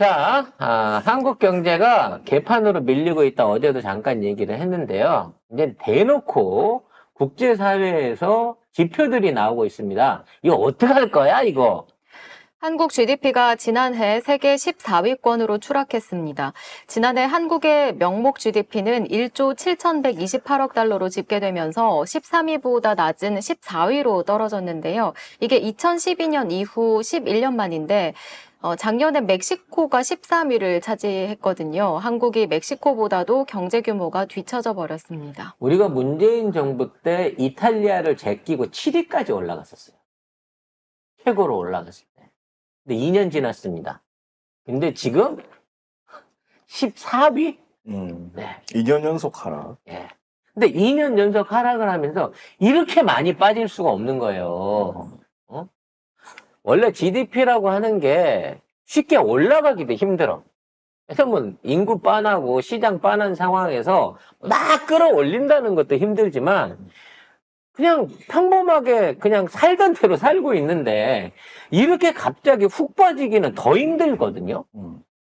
자, 한국 경제가 개판으로 밀리고 있다 어제도 잠깐 얘기를 했는데요. 이제 대놓고 국제사회에서 지표들이 나오고 있습니다. 이거 어떡할 거야, 이거? 한국 GDP가 지난해 세계 14위권으로 추락했습니다. 지난해 한국의 명목 GDP는 1조 7,128억 달러로 집계되면서 13위보다 낮은 14위로 떨어졌는데요. 이게 2012년 이후 11년 만인데 작년에 멕시코가 13위를 차지했거든요. 한국이 멕시코보다도 경제 규모가 뒤처져 버렸습니다. 우리가 문재인 정부 때 이탈리아를 제끼고 7위까지 올라갔었어요. 최고로 올라갔을 때. 근데 2년 지났습니다. 근데 지금 14위? 네. 2년 연속 하락. 예. 근데 2년 연속 하락을 하면서 이렇게 많이 빠질 수가 없는 거예요. 원래 GDP라고 하는 게 쉽게 올라가기도 힘들어. 왜냐면 인구 빠나고 시장 빠난 상황에서 막 끌어올린다는 것도 힘들지만 그냥 평범하게 그냥 살던 대로 살고 있는데 이렇게 갑자기 훅 빠지기는 더 힘들거든요.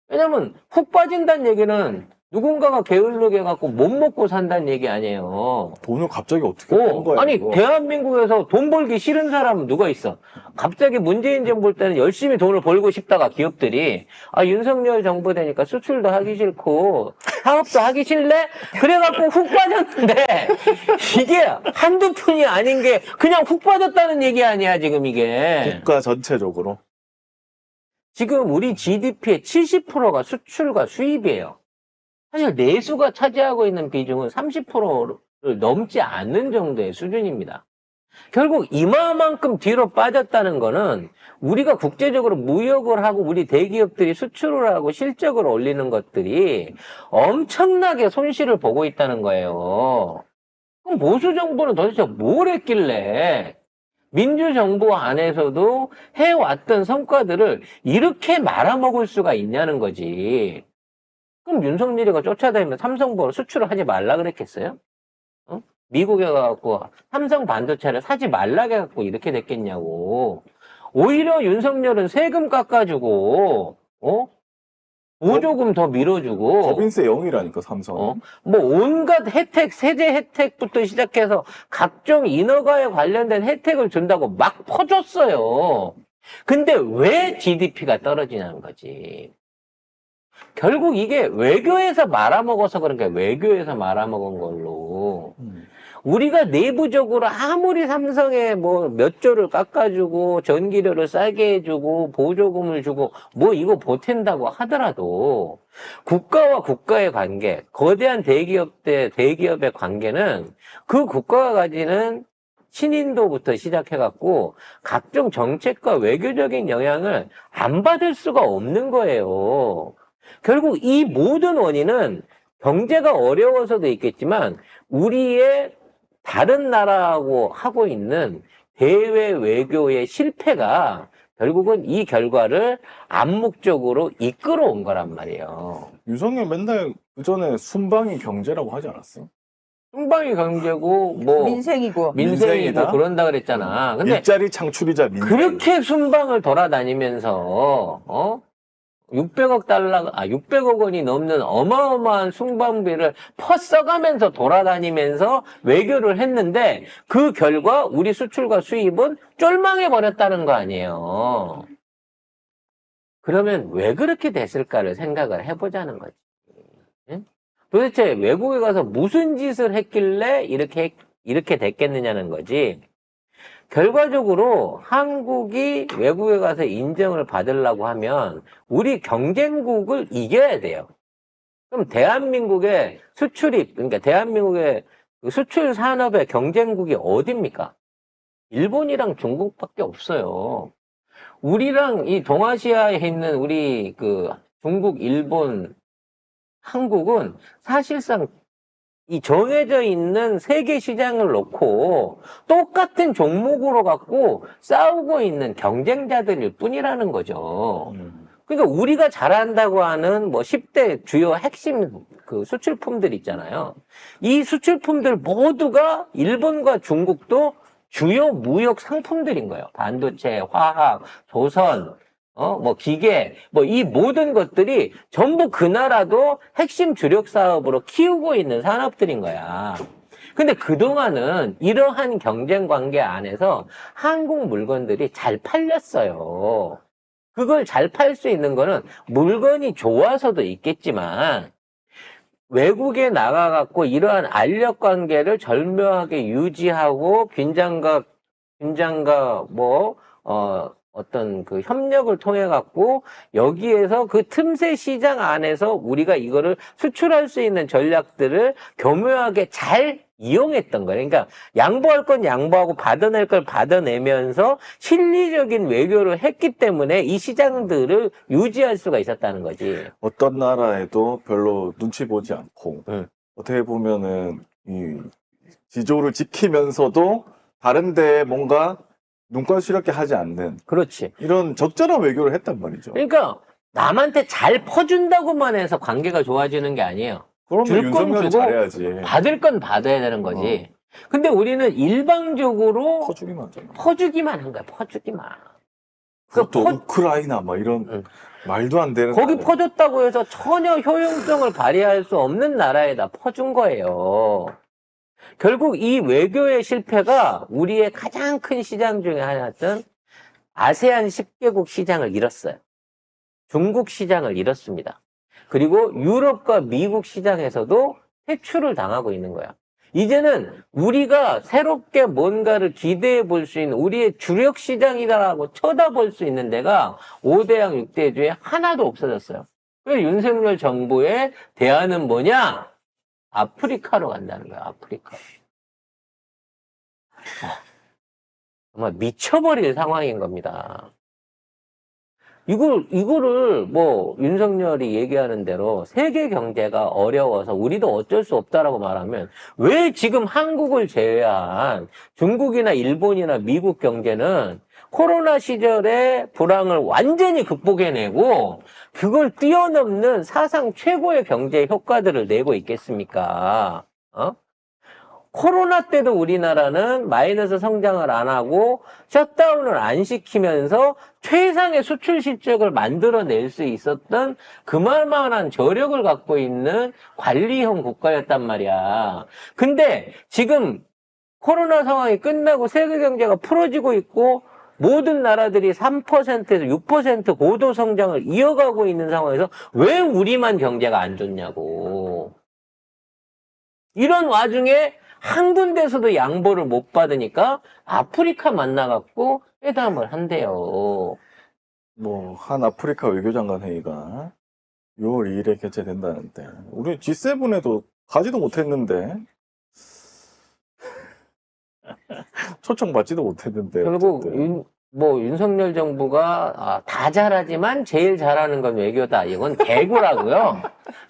왜냐면 훅 빠진다는 얘기는 누군가가 게을르게 갖고 못 먹고 산다는 얘기 아니에요. 돈을 갑자기 어떻게 번 거야? 아니, 이거? 대한민국에서 돈 벌기 싫은 사람은 누가 있어? 갑자기 문재인 정부 볼 때는 열심히 돈을 벌고 싶다가 기업들이, 윤석열 정부 되니까 수출도 하기 싫고, 사업도 하기 싫네? 그래갖고 훅 빠졌는데, 이게 한두 푼이 아닌 게 그냥 훅 빠졌다는 얘기 아니야, 지금 이게. 국가 전체적으로. 지금 우리 GDP의 70%가 수출과 수입이에요. 사실 내수가 차지하고 있는 비중은 30%를 넘지 않는 정도의 수준입니다. 결국 이만큼 뒤로 빠졌다는 거는 우리가 국제적으로 무역을 하고 우리 대기업들이 수출을 하고 실적을 올리는 것들이 엄청나게 손실을 보고 있다는 거예요. 그럼 보수 정부는 도대체 뭘 했길래 민주정부 안에서도 해왔던 성과들을 이렇게 말아먹을 수가 있냐는 거지. 그럼 윤석열이가 쫓아다니면 삼성보로 수출을 하지 말라 그랬겠어요? 미국에 가갖고 삼성 반도체를 사지 말라 해갖고 이렇게 됐겠냐고. 오히려 윤석열은 세금 깎아주고, 보조금 더 밀어주고. 법인세 0이라니까, 삼성. 뭐 온갖 혜택, 세제 혜택부터 시작해서 각종 인허가에 관련된 혜택을 준다고 막 퍼줬어요. 근데 왜 GDP가 떨어지냐는 거지. 결국 이게 외교에서 말아먹어서 그런 게 외교에서 말아먹은 걸로. 우리가 내부적으로 아무리 삼성에 뭐 몇 조를 깎아주고 전기료를 싸게 해주고 보조금을 주고 뭐 이거 보탠다고 하더라도 국가와 국가의 관계, 거대한 대기업 대 대기업의 관계는 그 국가가 가지는 신인도부터 시작해갖고 각종 정책과 외교적인 영향을 안 받을 수가 없는 거예요. 결국 이 모든 원인은 경제가 어려워서도 있겠지만 우리의 다른 나라하고 하고 있는 대외 외교의 실패가 결국은 이 결과를 암묵적으로 이끌어온 거란 말이에요. 윤석열 맨날 그 전에 순방이 경제라고 하지 않았어? 순방이 경제고 뭐 민생이고. 민생이다? 그런다 그랬잖아. 근데 일자리 창출이자 민생. 그렇게 순방을 돌아다니면서 600억 원이 넘는 어마어마한 순방비를 퍼써가면서 돌아다니면서 외교를 했는데 그 결과 우리 수출과 수입은 쫄망해 버렸다는 거 아니에요. 그러면 왜 그렇게 됐을까를 생각을 해보자는 거지. 응? 도대체 외국에 가서 무슨 짓을 했길래 이렇게 됐겠느냐는 거지. 결과적으로 한국이 외국에 가서 인정을 받으려고 하면 우리 경쟁국을 이겨야 돼요. 그럼 대한민국의 수출입, 그러니까 대한민국의 수출 산업의 경쟁국이 어디입니까? 일본이랑 중국밖에 없어요. 우리랑 이 동아시아에 있는 우리 중국, 일본, 한국은 사실상 이 정해져 있는 세계 시장을 놓고 똑같은 종목으로 갖고 싸우고 있는 경쟁자들일 뿐이라는 거죠. 그러니까 우리가 잘한다고 하는 뭐 10대 주요 핵심 수출품들 있잖아요. 이 수출품들 모두가 일본과 중국도 주요 무역 상품들인 거예요. 반도체, 화학, 조선, 뭐 기계, 뭐 이 모든 것들이 전부 그 나라도 핵심 주력 사업으로 키우고 있는 산업들인 거야. 근데 그동안은 이러한 경쟁 관계 안에서 한국 물건들이 잘 팔렸어요. 그걸 잘 팔 수 있는 거는 물건이 좋아서도 있겠지만 외국에 나가갖고 이러한 알력 관계를 절묘하게 유지하고 긴장과 어떤 그 협력을 통해 갖고 여기에서 그 틈새 시장 안에서 우리가 이거를 수출할 수 있는 전략들을 교묘하게 잘 이용했던 거예요. 그러니까 양보할 건 양보하고 받아낼 걸 받아내면서 실리적인 외교를 했기 때문에 이 시장들을 유지할 수가 있었다는 거지. 어떤 나라에도 별로 눈치 보지 않고 어떻게 보면은 이 지조를 지키면서도 다른 데에 뭔가 눈깔스럽게 하지 않는 그렇지. 이런 적절한 외교를 했단 말이죠. 그러니까 남한테 잘 퍼준다고만 해서 관계가 좋아지는 게 아니에요. 그러면 줄 건 윤석열이 주고 잘해야지. 받을 건 받아야 되는 거지. 근데 우리는 일방적으로 퍼주기만 하잖아. 퍼주기만 한 거야. 퍼주기만. 그것도 퍼- 우크라이나 뭐 이런 말도 안 되는 거기 나라에. 퍼줬다고 해서 전혀 효용성을 발휘할 수 없는 나라에다 퍼준 거예요. 결국 이 외교의 실패가 우리의 가장 큰 시장 중에 하나였던 아세안 10개국 시장을 잃었어요. 중국 시장을 잃었습니다. 그리고 유럽과 미국 시장에서도 퇴출을 당하고 있는 거야. 이제는 우리가 새롭게 뭔가를 기대해 볼 수 있는 우리의 주력 시장이다라고 쳐다볼 수 있는 데가 5대양 6대주에 하나도 없어졌어요. 그래서 윤석열 정부의 대안은 뭐냐? 아프리카로 간다는 거야, 아프리카. 정말 미쳐버릴 상황인 겁니다. 이거를 뭐 윤석열이 얘기하는 대로 세계 경제가 어려워서 우리도 어쩔 수 없다라고 말하면 왜 지금 한국을 제외한 중국이나 일본이나 미국 경제는 코로나 시절의 불황을 완전히 극복해내고 그걸 뛰어넘는 사상 최고의 경제 효과들을 내고 있겠습니까? 코로나 때도 우리나라는 마이너스 성장을 안 하고 셧다운을 안 시키면서 최상의 수출 실적을 만들어낼 수 있었던 그만한 저력을 갖고 있는 관리형 국가였단 말이야. 근데 지금 코로나 상황이 끝나고 세계 경제가 풀어지고 있고 모든 나라들이 3%에서 6% 고도 성장을 이어가고 있는 상황에서 왜 우리만 경제가 안 좋냐고. 이런 와중에 한 군데서도 양보를 못 받으니까 아프리카 만나갖고 회담을 한대요. 뭐 한 아프리카 외교장관 회의가 6월 2일에 개최된다는데 우리 G7에도 가지도 못했는데 초청받지도 못했는데 결국 어쨌든. 윤석열 정부가 다 잘하지만 제일 잘하는 건 외교다. 이건 개구라고요.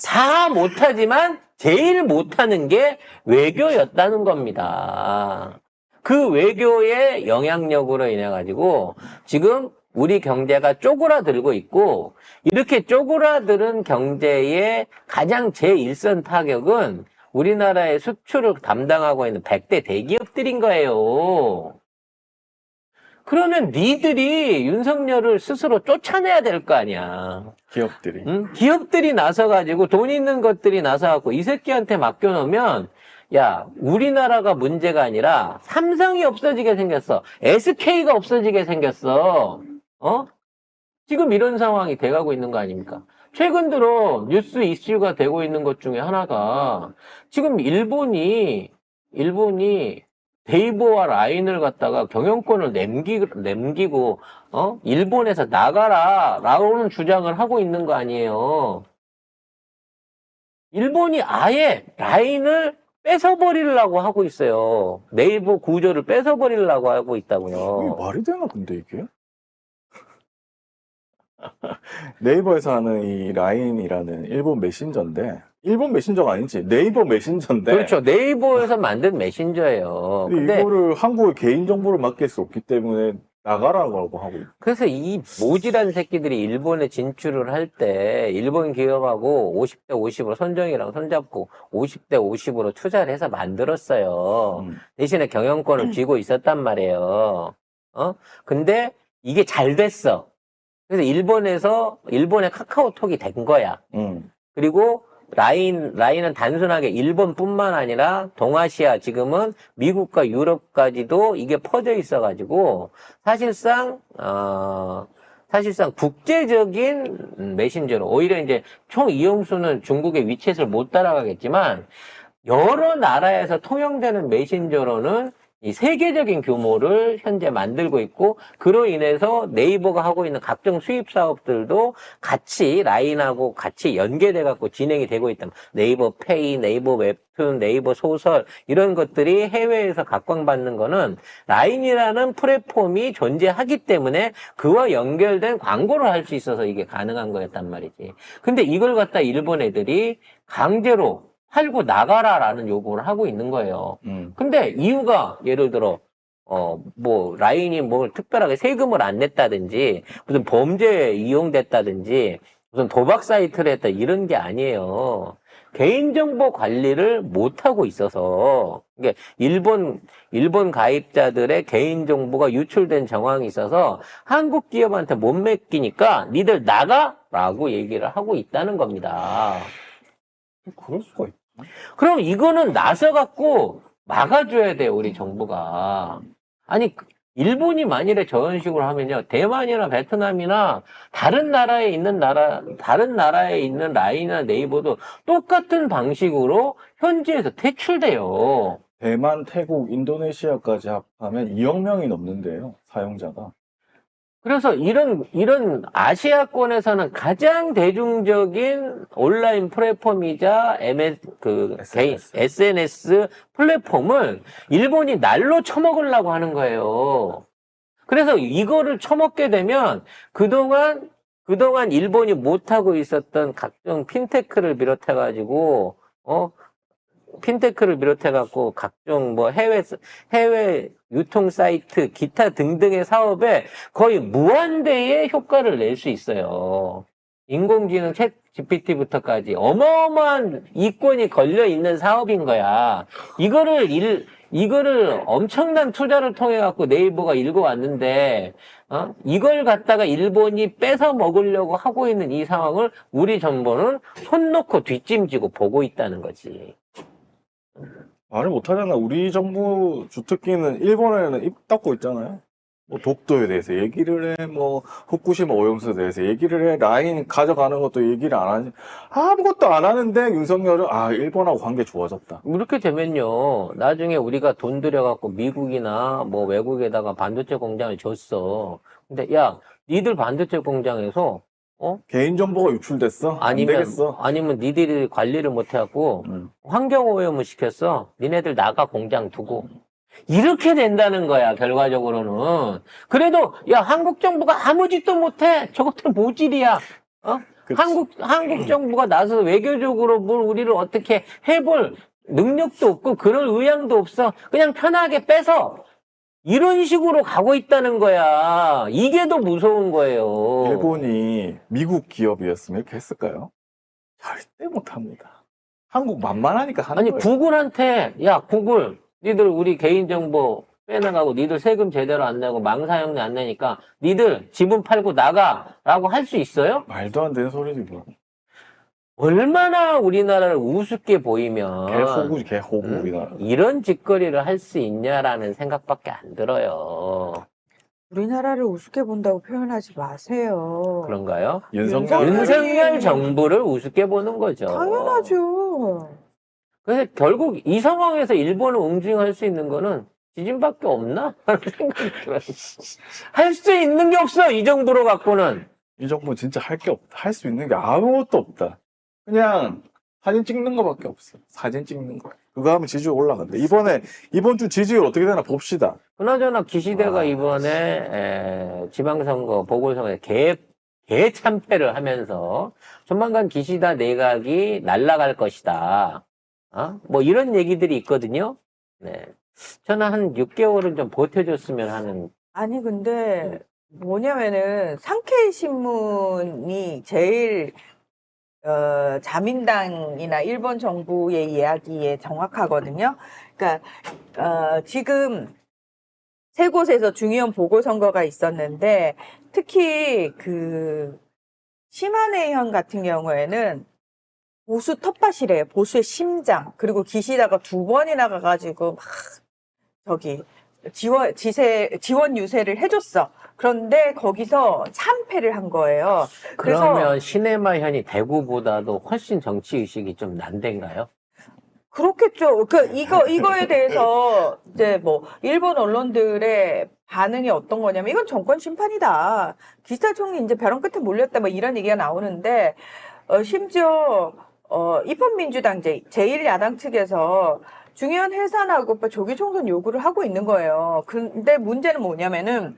다 못하지만 제일 못하는 게 외교였다는 겁니다. 그 외교의 영향력으로 인해 가지고 지금 우리 경제가 쪼그라들고 있고 이렇게 쪼그라드는 경제의 가장 제1선 타격은 우리나라의 수출을 담당하고 있는 100대 대기업들인 거예요. 그러면 니들이 윤석열을 스스로 쫓아내야 될 거 아니야. 기업들이 응? 기업들이 나서가지고 돈 있는 것들이 나서갖고 이 새끼한테 맡겨놓으면 야 우리나라가 문제가 아니라 삼성이 없어지게 생겼어. SK가 없어지게 생겼어. 지금 이런 상황이 돼가고 있는 거 아닙니까? 최근 들어 뉴스 이슈가 되고 있는 것 중에 하나가 지금 일본이 네이버와 라인을 갖다가 경영권을 남기고 일본에서 나가라라고는 주장을 하고 있는 거 아니에요. 일본이 아예 라인을 뺏어버리려고 하고 있어요. 네이버 구조를 뺏어버리려고 하고 있다고요. 이게 말이 되나 근데 이게? 네이버에서 하는 이 라인이라는 일본 메신저인데 일본 메신저가 아니지 네이버 메신저인데 그렇죠. 네이버에서 만든 메신저예요. 근데 이거를 한국의 개인정보를 맡길 수 없기 때문에 나가라고 하고 있 그래서 이 모질한 새끼들이 일본에 진출을 할 때 일본 기업하고 50대 50으로 손정이랑 손잡고 50대 50으로 투자를 해서 만들었어요. 대신에 경영권을 쥐고 있었단 말이에요. 근데 이게 잘 됐어. 그래서 일본의 카카오톡이 된 거야. 그리고 라인은 단순하게 일본뿐만 아니라 동아시아, 지금은 미국과 유럽까지도 이게 퍼져 있어가지고, 사실상 국제적인 메신저로, 오히려 이제 총 이용수는 중국의 위챗을 못 따라가겠지만, 여러 나라에서 통용되는 메신저로는 이 세계적인 규모를 현재 만들고 있고, 그로 인해서 네이버가 하고 있는 각종 수입 사업들도 같이 라인하고 같이 연계돼 갖고 진행이 되고 있다. 네이버 페이, 네이버 웹툰, 네이버 소설, 이런 것들이 해외에서 각광받는 거는 라인이라는 플랫폼이 존재하기 때문에 그와 연결된 광고를 할 수 있어서 이게 가능한 거였단 말이지. 근데 이걸 갖다 일본 애들이 강제로 팔고 나가라라는 요구를 하고 있는 거예요. 근데 이유가 예를 들어 라인이 뭐 특별하게 세금을 안 냈다든지 무슨 범죄에 이용됐다든지 무슨 도박 사이트를 했다 이런 게 아니에요. 개인정보 관리를 못 하고 있어서 이게 일본 가입자들의 개인정보가 유출된 정황이 있어서 한국 기업한테 못 맡기니까 니들 나가라고 얘기를 하고 있다는 겁니다. 그럴 수가 있. 그럼 이거는 나서갖고 막아줘야 돼요, 우리 정부가. 아니, 일본이 만일에 저런 식으로 하면요, 대만이나 베트남이나 다른 나라에 있는 라인이나 네이버도 똑같은 방식으로 현지에서 퇴출돼요. 대만, 태국, 인도네시아까지 합하면 2억 명이 넘는데요, 사용자가. 그래서 이런 아시아권에서는 가장 대중적인 온라인 플랫폼이자 SNS 플랫폼을 일본이 날로 처먹으려고 하는 거예요. 그래서 이거를 처먹게 되면 그동안 일본이 못하고 있었던 각종 핀테크를 비롯해가지고, 각종 뭐 해외 유통 사이트, 기타 등등의 사업에 거의 무한대의 효과를 낼 수 있어요. 인공지능 챗 GPT부터까지 어마어마한 이권이 걸려 있는 사업인 거야. 이거를 엄청난 투자를 통해 갖고 네이버가 읽어왔는데, 이걸 갖다가 일본이 뺏어 먹으려고 하고 있는 이 상황을 우리 정부는 손 놓고 뒷짐지고 보고 있다는 거지. 말을 못하잖아. 우리 정부 주특기는 일본에는 입 닫고 있잖아요. 뭐 독도에 대해서 얘기를 해, 뭐 후쿠시마 오염수에 대해서 얘기를 해, 라인 가져가는 것도 얘기를 안 하지. 아무것도 안 하는데 윤석열은 일본하고 관계 좋아졌다. 이렇게 되면요, 나중에 우리가 돈 들여갖고 미국이나 뭐 외국에다가 반도체 공장을 줬어. 근데 야, 니들 반도체 공장에서 개인정보가 유출됐어? 안 되겠어. 아니면 니들이 관리를 못 해갖고 환경오염을 시켰어. 니네들 나가 공장 두고. 이렇게 된다는 거야, 결과적으로는. 그래도 야, 한국 정부가 아무 짓도 못해. 저것들 모질이야. 한국 정부가 나서서 외교적으로 뭘 우리를 어떻게 해볼 능력도 없고 그럴 의향도 없어. 그냥 편하게 빼서 이런 식으로 가고 있다는 거야. 이게 더 무서운 거예요. 일본이 미국 기업이었으면 이렇게 했을까요? 절대 못합니다. 한국 만만하니까 하는 아니, 거예요. 구글한테, 야, 구글, 니들 우리 개인정보 빼나가고 니들 세금 제대로 안 내고 망사용료 안 내니까 니들 지분 팔고 나가라고 할 수 있어요? 말도 안 되는 소리지 뭐. 얼마나 우리나라를 우습게 보이면 개호국이다. 이런 짓거리를 할 수 있냐라는 생각밖에 안 들어요. 우리나라를 우습게 본다고 표현하지 마세요. 그런가요? 윤석열 윤석열 정부를 우습게 보는 거죠. 당연하죠. 그래서 결국 이 상황에서 일본을 응징할 수 있는 거는 지진밖에 없나? 라는 생각이 들어요. 할 수 있는 게 없어, 이 정부로 갖고는. 이 정부 진짜 할 게 없다. 할 수 있는 게 아무것도 없다. 그냥 사진 찍는 거밖에 없어. 사진 찍는 거. 그거 하면 지지율 올라간다. 이번 주 지지율 어떻게 되나 봅시다. 그나저나 기시대가 이번에 지방선거, 보궐선거에 개참패를 하면서 조만간 기시다 내각이 날아갈 것이다. 뭐 이런 얘기들이 있거든요. 네. 저는 한 6개월은 좀 버텨줬으면 하는. 아니, 근데 뭐냐면은 상케이 신문이 제일 자민당이나 일본 정부의 이야기에 정확하거든요. 그러니까 지금 세 곳에서 중의원 보궐선거가 있었는데 특히 그 심한회현 같은 경우에는 보수 텃밭이래요. 보수의 심장. 그리고 기시다가 2번이나 가가지고 막 저기 지원 유세를 해줬어. 그런데 거기서 참패를 한 거예요. 그러면 시네마현이 대구보다도 훨씬 정치 의식이 좀 난데인가요? 그렇겠죠. 이거에 대해서 이제 뭐 일본 언론들의 반응이 어떤 거냐면 이건 정권 심판이다. 기시다 총리 이제 벼랑 끝에 몰렸다. 뭐 이런 얘기가 나오는데 심지어 입헌민주당 제1야당 측에서 중의원 해산하고 조기 총선 요구를 하고 있는 거예요. 근데 문제는 뭐냐면은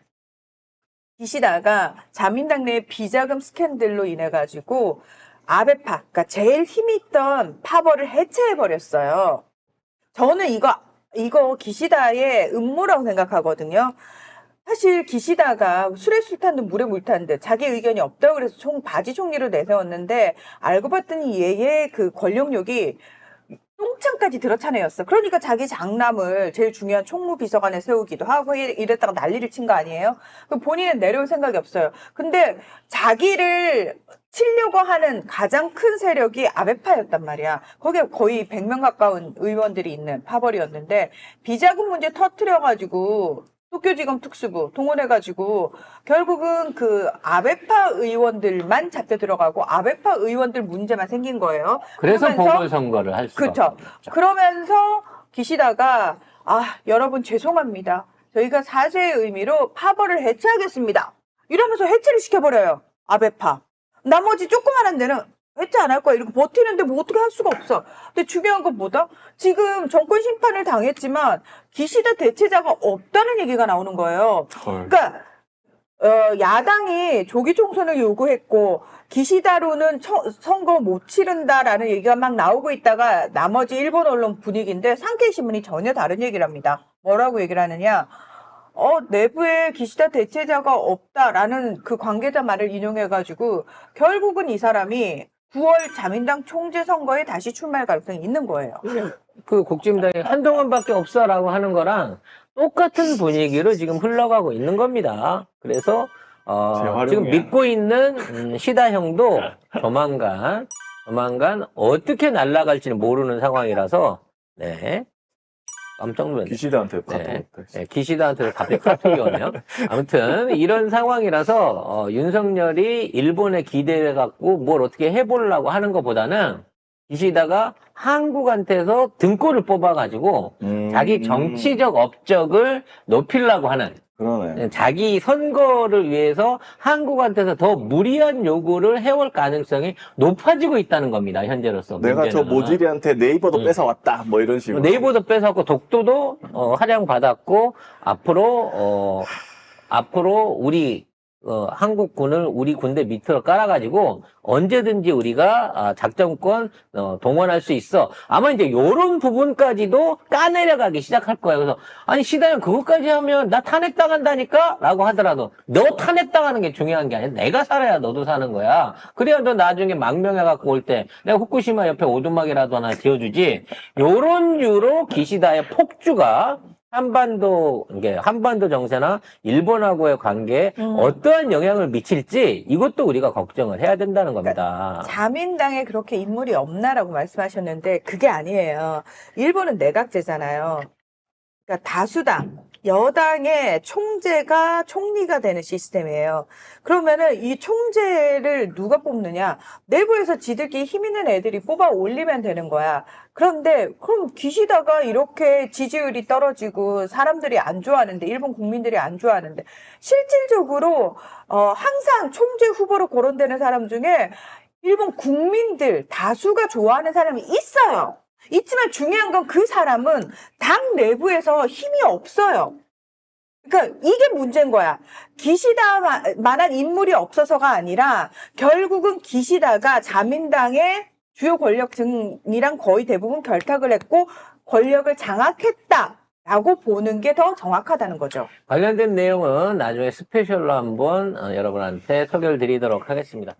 기시다가 자민당 내 비자금 스캔들로 인해 가지고 아베파, 그러니까 제일 힘이 있던 파벌을 해체해 버렸어요. 저는 이거 기시다의 음모라고 생각하거든요. 사실 기시다가 술에 술 탄 듯 물에 물 탄 듯 자기 의견이 없다고 그래서 바지 총리로 내세웠는데 알고 봤더니 얘의 그 권력욕이 똥창까지 들어차네였어. 그러니까 자기 장남을 제일 중요한 총무비서관에 세우기도 하고 이랬다가 난리를 친 거 아니에요? 본인은 내려올 생각이 없어요. 근데 자기를 치려고 하는 가장 큰 세력이 아베파였단 말이야. 거기에 거의 100명 가까운 의원들이 있는 파벌이었는데 비자금 문제 터트려가지고 도쿄지검 특수부 동원해가지고 결국은 그 아베파 의원들만 잡혀 들어가고 아베파 의원들 문제만 생긴 거예요. 그래서 그러면서 보궐선거를 할 수가 그렇죠. 없죠. 그러면서 기시다가 여러분 죄송합니다. 저희가 사죄의 의미로 파벌을 해체하겠습니다. 이러면서 해체를 시켜버려요. 아베파. 나머지 조그만한 데는 해체 안 할 거야. 이렇게 버티는데 뭐 어떻게 할 수가 없어. 근데 중요한 건 뭐다? 지금 정권 심판을 당했지만 기시다 대체자가 없다는 얘기가 나오는 거예요. 그러니까 야당이 조기 총선을 요구했고 기시다로는 선거 못 치른다라는 얘기가 막 나오고 있다가 나머지 일본 언론 분위기인데 산케이 신문이 전혀 다른 얘기를 합니다. 뭐라고 얘기를 하느냐? 내부에 기시다 대체자가 없다라는 그 관계자 말을 인용해가지고 결국은 이 사람이 9월 자민당 총재 선거에 다시 출마할 가능성이 있는 거예요. 그 국진당이 한동안밖에 없어라고 하는 거랑 똑같은 분위기로 지금 흘러가고 있는 겁니다. 그래서 지금 믿고 있는 시다 형도 조만간 어떻게 날아갈지는 모르는 상황이라서 네. 깜짝 놀랐네. 기시다한테 카톡 네. 왔다. 네, 기시다한테 갑자기 카톡이 오네요. 아무튼 이런 상황이라서 윤석열이 일본에 기대해갖고 뭘 어떻게 해보려고 하는 것보다는 기시다가 한국한테서 등골을 뽑아가지고 자기 정치적 업적을 높이려고 하는 그러네. 자기 선거를 위해서 한국한테서 더 무리한 요구를 해올 가능성이 높아지고 있다는 겁니다. 현재로서. 내가 저 문제는. 모질이한테 네이버도 뺏어왔다. 뭐 이런 식으로. 네이버도 뺏었고 독도도 할양받았고 앞으로 우리 한국군을 우리 군대 밑으로 깔아가지고 언제든지 우리가 작전권 동원할 수 있어. 아마 이제 요런 부분까지도 까내려가기 시작할 거예요. 그래서 아니 시다형 그것까지 하면 나 탄핵당한다니까? 라고 하더라도 너 탄핵당하는 게 중요한 게 아니야. 내가 살아야 너도 사는 거야. 그래야 너 나중에 망명해갖고 올 때 내가 후쿠시마 옆에 오두막이라도 하나 지어주지. 요런 유로 기시다의 폭주가 한반도 정세나 일본하고의 관계에 어떠한 영향을 미칠지 이것도 우리가 걱정을 해야 된다는 겁니다. 자민당에 그렇게 인물이 없나라고 말씀하셨는데 그게 아니에요. 일본은 내각제잖아요. 그러니까 다수당, 여당의 총리가 되는 시스템이에요. 그러면은 이 총재를 누가 뽑느냐? 내부에서 지들끼리 힘 있는 애들이 뽑아 올리면 되는 거야. 그런데 그럼 기시다가 이렇게 지지율이 떨어지고 사람들이 안 좋아하는데 일본 국민들이 안 좋아하는데 실질적으로 항상 총재 후보로 거론되는 사람 중에 일본 국민들 다수가 좋아하는 사람이 있어요. 있지만 중요한 건 그 사람은 당 내부에서 힘이 없어요. 그러니까 이게 문제인 거야. 기시다만한 인물이 없어서가 아니라 결국은 기시다가 자민당의 주요 권력층이랑 거의 대부분 결탁을 했고 권력을 장악했다라고 보는 게 더 정확하다는 거죠. 관련된 내용은 나중에 스페셜로 한번 여러분한테 소개를 드리도록 하겠습니다.